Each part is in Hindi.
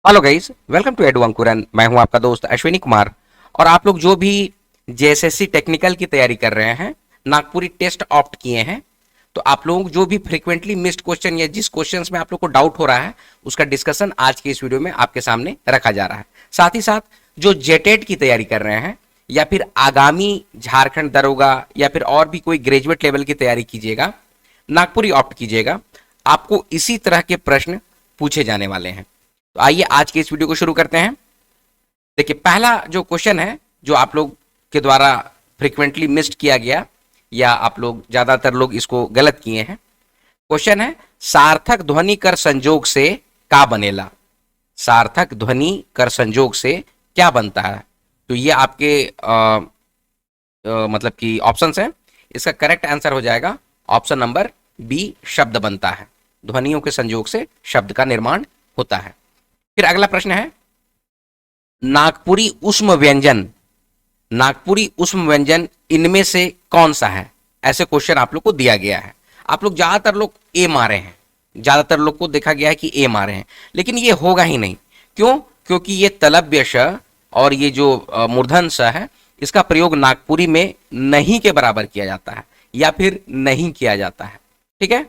Hello guys, welcome to Edu Ankuran. मैं हूं आपका दोस्त अश्विनी कुमार। और आप लोग जो भी जेएसएससी टेक्निकल की तैयारी कर रहे हैं, नागपुरी टेस्ट ऑप्ट किए हैं, तो आप लोग जो भी फ्रीक्वेंटली मिस्ड क्वेश्चन या जिस क्वेश्चंस में आप लोग को डाउट हो रहा है, उसका डिस्कशन आज के इस वीडियो में आपके सामने रखा जा रहा है। साथ ही साथ जो जेटेट की तैयारी कर रहे हैं या फिर आगामी झारखंड दरोगा या फिर और भी कोई ग्रेजुएट लेवल की तैयारी कीजिएगा, नागपुरी ऑप्ट कीजिएगा, आपको इसी तरह के प्रश्न पूछे जाने वाले हैं। तो आइए आज के इस वीडियो को शुरू करते हैं। देखिए, पहला जो क्वेश्चन है जो आप लोग के द्वारा फ्रीक्वेंटली मिस्ड किया गया या आप लोग ज्यादातर लोग इसको गलत किए हैं। क्वेश्चन है, सार्थक ध्वनि कर संजोग से का बनेला। सार्थक ध्वनि कर संजोग से क्या बनता है? तो ये आपके मतलब कि ऑप्शंस हैं। इसका करेक्ट आंसर हो जाएगा ऑप्शन नंबर बी, शब्द बनता है। ध्वनियों के संयोग से शब्द का निर्माण होता है। फिर अगला प्रश्न है, नागपुरी उष्म व्यंजन, नागपुरी उष्म व्यंजन इनमें से कौन सा है? ऐसे क्वेश्चन आप लोग को दिया गया है। आप लोग ज्यादातर लोग ए मारे हैं, ज्यादातर लोग को देखा गया है कि ए मारे हैं, लेकिन ये होगा ही नहीं। क्यों? क्योंकि ये तलव्य श और ये जो मूर्धन स है, इसका प्रयोग नागपुरी में नहीं के बराबर किया जाता है या फिर नहीं किया जाता है। ठीक है,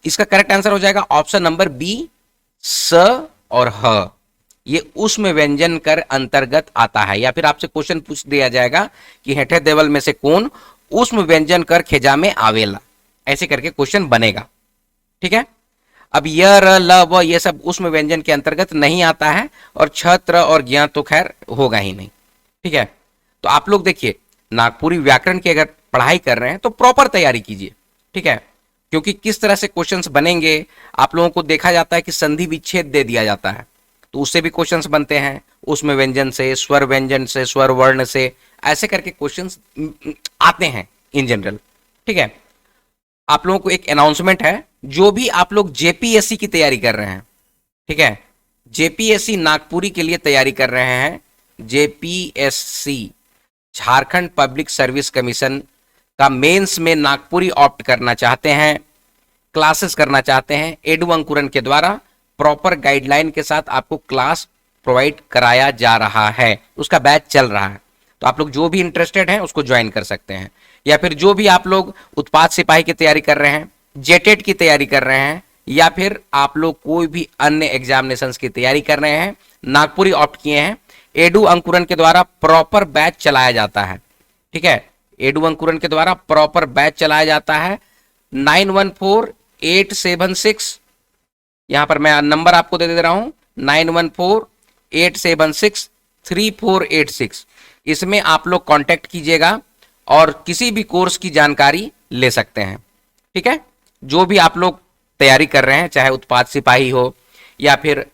इसका करेक्ट आंसर हो जाएगा ऑप्शन नंबर बी, स और ह। ये उष्म व्यंजन कर अंतर्गत आता है। या फिर आपसे क्वेश्चन पूछ दिया जाएगा कि हेठे देवल में से कौन उष्म व्यंजन कर खेजा में आवेला, ऐसे करके क्वेश्चन बनेगा। ठीक है, अब य र ल व ये सब उष्म व्यंजन के अंतर्गत नहीं आता है और छत्र और ज्ञ तो खैर होगा ही नहीं। ठीक है, तो आप लोग देखिए, नागपुरी व्याकरण की अगर पढ़ाई कर रहे हैं तो प्रॉपर तैयारी कीजिए। ठीक है, क्योंकि किस तरह से क्वेश्चंस बनेंगे, आप लोगों को देखा जाता है कि संधि विच्छेद दे दिया जाता है, तो उससे भी क्वेश्चंस बनते हैं। उसमें व्यंजन से, स्वर व्यंजन से, स्वर वर्ण से, ऐसे करके क्वेश्चंस आते हैं इन जनरल। ठीक है, आप लोगों को एक अनाउंसमेंट है, जो भी आप लोग जेपीएससी की तैयारी कर रहे हैं, ठीक है, जेपीएससी नागपुरी के लिए तैयारी कर रहे हैं, JPSC Jharkhand public service commission का मेंस में नागपुरी ऑप्ट करना चाहते हैं, क्लासेस करना चाहते हैं, एडू अंकुरन के द्वारा प्रॉपर गाइडलाइन के साथ आपको क्लास प्रोवाइड कराया जा रहा है, उसका बैच चल रहा है। तो आप लोग जो भी इंटरेस्टेड हैं उसको ज्वाइन कर सकते हैं। या फिर जो भी आप लोग उत्पाद सिपाही की तैयारी कर रहे हैं, जेटेट की तैयारी कर रहे हैं, या फिर आप लोग कोई भी अन्य एग्जामिनेशन की तैयारी कर रहे हैं, नागपुरी ऑप्ट किए हैं, एडू अंकुरन के द्वारा प्रॉपर बैच चलाया जाता है। ठीक है, एडू अंकुरन के द्वारा प्रॉपर बैच चलाया जाता है। 914876, यहां पर मैं नंबर आपको दे रहा हूं, 9148763486। इसमें आप लोग कांटेक्ट कीजिएगा और किसी भी कोर्स की जानकारी ले सकते हैं। ठीक है, जो भी आप लोग तैयारी कर रहे हैं, चाहे उत्पाद सिपाही हो या फिर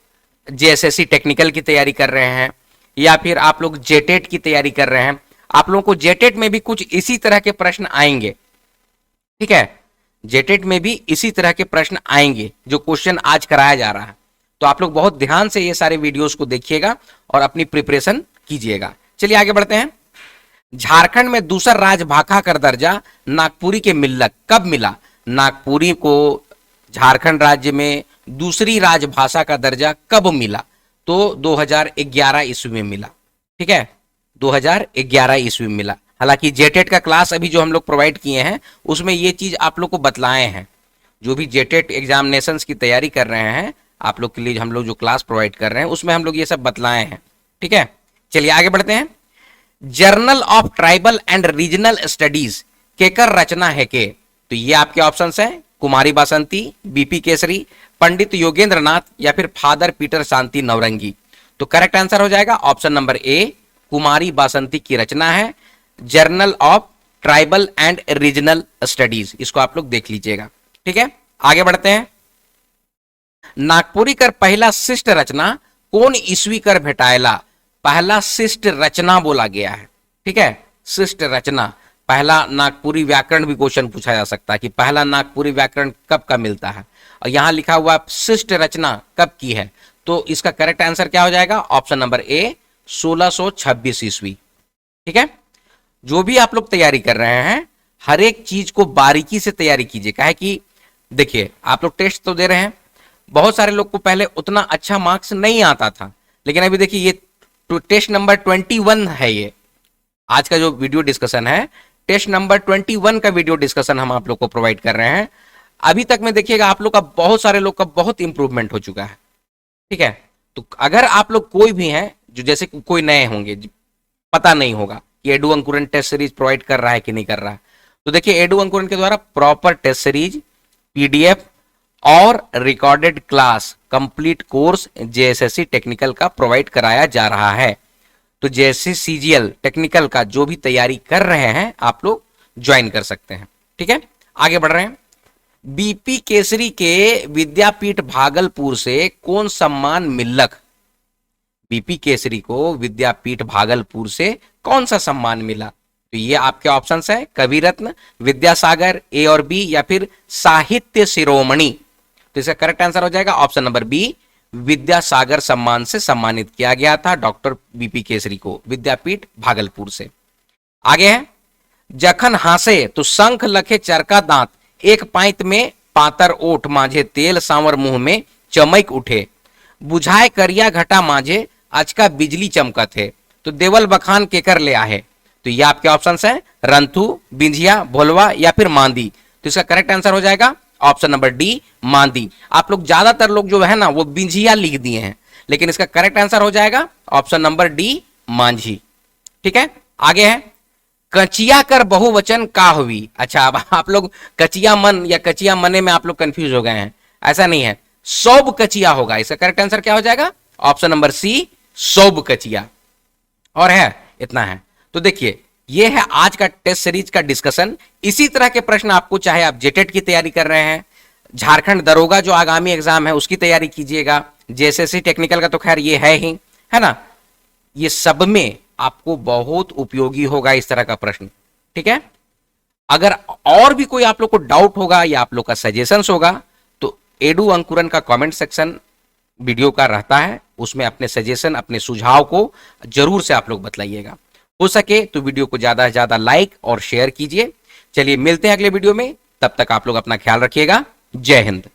जेएसएससी टेक्निकल की तैयारी कर रहे हैं या फिर आप लोग जेटेट की तैयारी कर रहे हैं, आप लोगों को जेटेट में भी कुछ इसी तरह के प्रश्न आएंगे। ठीक है, जेटेट में भी इसी तरह के प्रश्न आएंगे जो क्वेश्चन आज कराया जा रहा है। तो आप लोग बहुत ध्यान से ये सारे वीडियोस को देखिएगा और अपनी प्रिपरेशन कीजिएगा। चलिए आगे बढ़ते हैं। झारखंड में दूसरा राजभाषा का दर्जा नागपुरी के मिल्लक कब मिला? नागपुरी को झारखंड राज्य में दूसरी राजभाषा का दर्जा कब मिला? तो 2011 ईस्वी में मिला। ठीक है, 2011 ईस्वी में मिला। हालांकि जेटेट का क्लास अभी जो हम लोग प्रोवाइड किए हैं उसमें ये चीज आप लोग को बतलाए हैं। जो भी जेटेट एग्जामिनेशन की तैयारी कर रहे हैं, आप लोग के लिए हम लोग जो क्लास प्रोवाइड कर रहे हैं उसमें हम लोग ये सब बतलाए हैं। ठीक है, चलिए आगे बढ़ते हैं। Journal of tribal and regional studies केकर रचना है के? तो ये आपके ऑप्शंस हैं, कुमारी बासंती, बीपी केसरी, पंडित योगेंद्र नाथ या फिर फादर पीटर शांति नवरंगी। तो करेक्ट आंसर हो जाएगा ऑप्शन नंबर ए, कुमारी बासंती की रचना है journal of tribal and regional studies. इसको आप लोग देख लीजिएगा। ठीक है, आगे बढ़ते हैं। नागपुरी कर पहला शिष्ट रचना कौन ईस्वी कर भेटायला? पहला शिष्ट रचना बोला गया है। ठीक है, शिष्ट रचना, पहला नागपुरी व्याकरण भी क्वेश्चन पूछा जा सकता है कि पहला नागपुरी व्याकरण कब का मिलता है, और यहां लिखा हुआ शिष्ट रचना कब की है। तो इसका करेक्ट आंसर क्या हो जाएगा? ऑप्शन नंबर ए, 1626 ईस्वी। ठीक है, जो भी आप लोग तैयारी कर रहे हैं हर एक चीज को बारीकी से तैयारी कीजिए। काहे कि देखिए, आप लोग टेस्ट तो दे रहे हैं, बहुत सारे लोग को पहले उतना अच्छा मार्क्स नहीं आता था, लेकिन अभी देखिए ये टेस्ट नंबर 21 है। ये आज का जो वीडियो डिस्कशन है, टेस्ट नंबर 21 का वीडियो डिस्कशन हम आप लोग को प्रोवाइड कर रहे हैं। अभी तक में देखिएगा आप लोग का, बहुत सारे लोग का बहुत इंप्रूवमेंट हो चुका है। ठीक है, तो अगर आप लोग कोई भी हैं जो जैसे कोई नए होंगे, पता नहीं होगा कि एडू अंकुरन टेस्ट सीरीज प्रोवाइड कर रहा है कि नहीं कर रहा है, तो देखिए एडू अंकुरन के द्वारा प्रॉपर टेस्ट सीरीज, पीडीएफ और recorded class complete course JSSC technical का प्रोवाइड कराया जा रहा है। तो जैसे सीजीएल टेक्निकल का जो भी तैयारी कर रहे हैं आप लोग ज्वाइन कर सकते हैं। ठीक है, आगे बढ़ रहे हैं। बीपी केसरी के विद्यापीठ भागलपुर से कौन सम्मान मिलक? बीपी केसरी को विद्यापीठ भागलपुर से कौन सा सम्मान मिला? तो ये आपके ऑप्शंस है, कवि रत्न, विद्यासागर, ए और बी, या फिर साहित्य शिरोमणि। तो इसका करेक्ट आंसर हो जाएगा ऑप्शन नंबर बी, विद्यासागर सम्मान से सम्मानित किया गया था डॉक्टर बीपी केसरी को विद्यापीठ भागलपुर से। आगे है, जखन हासे तो शंख लखे चरका दांत, एक पाइत में पातर ओठ, मांझे तेल सांवर मुंह में चमक उठे, बुझाए करिया घटा मांझे, अचका बिजली चमकत है, तो देवल बखान केकर ले आहे? तो ये आपके ऑप्शन है, रंथु, बिंझिया, भोलवा या फिर मांदी। तो इसका करेक्ट आंसर हो जाएगा ऑप्शन नंबर डी, मांदी। आप लोग ज्यादातर लोग जो है ना वो बिंझिया लिख दिए हैं, लेकिन इसका करेक्ट आंसर हो जाएगा ऑप्शन नंबर डी, मांझी। ठीक है, आगे है, कचिया कर बहुवचन का हुई। अच्छा, अब आप लोग कचिया मन या कचिया मने में आप लोग कंफ्यूज हो गए हैं, ऐसा नहीं है, सौब कचिया होगा। इसका करेक्ट आंसर क्या हो जाएगा? ऑप्शन नंबर सी, सौब कचिया। और है, इतना है। तो देखिए ये है आज का टेस्ट सीरीज का डिस्कशन। इसी तरह के प्रश्न आपको, चाहे आप जेटेट की तैयारी कर रहे हैं, झारखंड दरोगा जो आगामी एग्जाम है उसकी तैयारी कीजिएगा, जेएसएससी टेक्निकल का तो खैर ये है ही, है ना, ये सब में आपको बहुत उपयोगी होगा इस तरह का प्रश्न। ठीक है, अगर और भी कोई आप लोग को डाउट होगा या आप लोग का सजेशंस होगा तो एडू अंकुरन का कमेंट सेक्शन वीडियो का रहता है, उसमें अपने सजेशन, अपने सुझाव को जरूर से आप लोग बतलाइएगा। हो सके तो वीडियो को ज्यादा से ज्यादा लाइक और शेयर कीजिए। चलिए मिलते हैं अगले वीडियो में, तब तक आप लोग अपना ख्याल रखिएगा। जय हिंद।